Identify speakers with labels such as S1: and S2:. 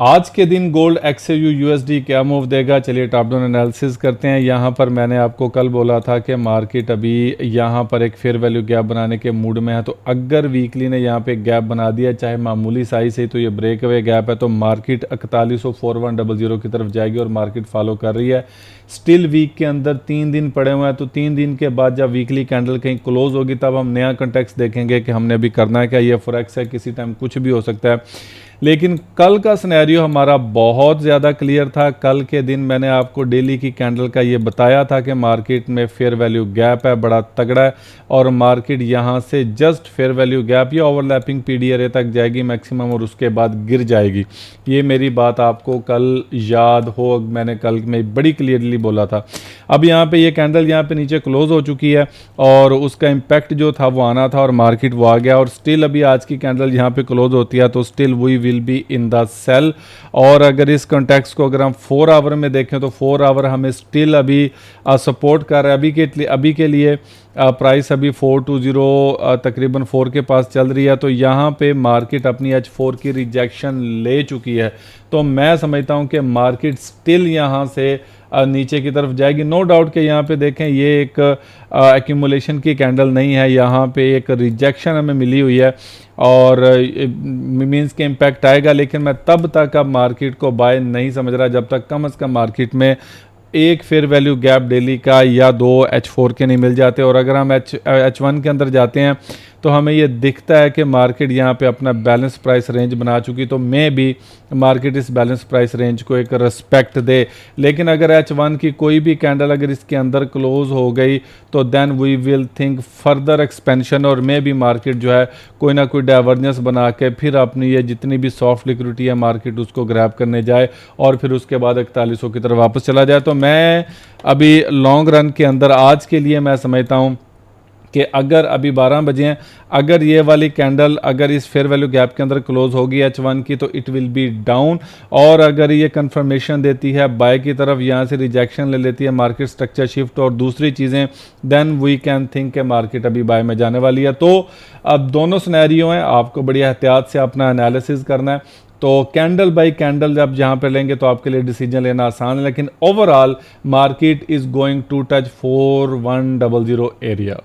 S1: आज के दिन गोल्ड XAU USD क्या मूव देगा, चलिए टॉप डाउन एनालिसिस करते हैं। यहाँ पर मैंने आपको कल बोला था कि मार्केट अभी यहाँ पर एक फेयर वैल्यू गैप बनाने के मूड में है, तो अगर वीकली ने यहाँ पे गैप बना दिया चाहे मामूली साइज से, तो ये ब्रेक अवे गैप है, तो मार्केट 414100 की तरफ जाएगी और मार्केट फॉलो कर रही है। स्टिल वीक के अंदर 3 दिन पड़े हुए हैं, तो 3 दिन के बाद जब वीकली कैंडल कहीं क्लोज होगी तब हम नया कंटेक्स्ट देखेंगे कि हमने अभी करना है क्या। ये फॉरेक्स है, किसी टाइम कुछ भी हो सकता है, लेकिन कल का सिनेरियो हमारा बहुत ज़्यादा क्लियर था। कल के दिन मैंने आपको डेली की कैंडल का ये बताया था कि मार्केट में फेयर वैल्यू गैप है, बड़ा तगड़ा है, और मार्केट यहाँ से जस्ट फेयर वैल्यू गैप या ओवरलैपिंग PDRA तक जाएगी मैक्सिमम, और उसके बाद गिर जाएगी। ये मेरी बात आपको कल याद हो, मैंने कल में बड़ी क्लियरली बोला था। अब यहाँ पे ये कैंडल यहाँ पे नीचे क्लोज हो चुकी है और उसका इम्पैक्ट जो था वो आना था और मार्केट वो आ गया, और स्टिल अभी आज की कैंडल यहाँ पे क्लोज होती है तो still we will be in the sell. और अगर इस कॉन्टेक्स्ट को अगर हम 4 आवर में देखें तो 4 आवर हमें स्टिल अभी सपोर्ट कर रहा है। अभी के लिए प्राइस अभी 420 तकरीबन 4 के पास चल रही है, तो यहाँ पे मार्केट अपनी H4 की रिजेक्शन ले चुकी है। तो मैं समझता हूँ कि मार्केट स्टिल यहाँ से नीचे की तरफ जाएगी। नो डाउट कि यहाँ पे देखें ये एक एक्यूमुलेशन की कैंडल नहीं है, यहाँ पे एक रिजेक्शन हमें मिली हुई है और मींस के इम्पैक्ट आएगा, लेकिन मैं तब तक अब मार्केट को बाय नहीं समझ रहा जब तक कम से कम मार्केट में एक फेयर वैल्यू गैप डेली का या 2 H4 के नहीं मिल जाते। और अगर हम H1 के अंदर जाते हैं तो हमें ये दिखता है कि मार्केट यहाँ पे अपना बैलेंस प्राइस रेंज बना चुकी, तो मैं भी मार्केट इस बैलेंस प्राइस रेंज को एक रिस्पेक्ट दे। लेकिन अगर H1 की कोई भी कैंडल अगर इसके अंदर क्लोज हो गई तो then we will think further expansion, और मे भी मार्केट जो है कोई ना कोई डाइवर्जेंस बना के फिर अपनी ये जितनी भी सॉफ्ट लिक्विडिटी है मार्केट उसको ग्रैब करने जाए और फिर उसके बाद 4100 की तरफ वापस चला जाए। तो मैं अभी लॉन्ग रन के अंदर आज के लिए मैं समझता हूँ कि अगर अभी 12 बजे हैं, अगर ये वाली कैंडल अगर इस फेयर वैल्यू गैप के अंदर क्लोज होगी H1 की तो इट विल बी डाउन, और अगर ये कंफर्मेशन देती है बाय की तरफ, यहाँ से रिजेक्शन ले लेती है मार्केट स्ट्रक्चर शिफ्ट और दूसरी चीज़ें, देन वी कैन थिंक के मार्केट अभी बाय में जाने वाली है। तो अब दोनों सिनेरियो हैं, आपको बड़ी एहतियात से अपना एनालिसिस करना है। तो कैंडल बाय कैंडल जब जहाँ पे लेंगे तो आपके लिए डिसीजन लेना आसान है, लेकिन overall market is going to touch 4100 area.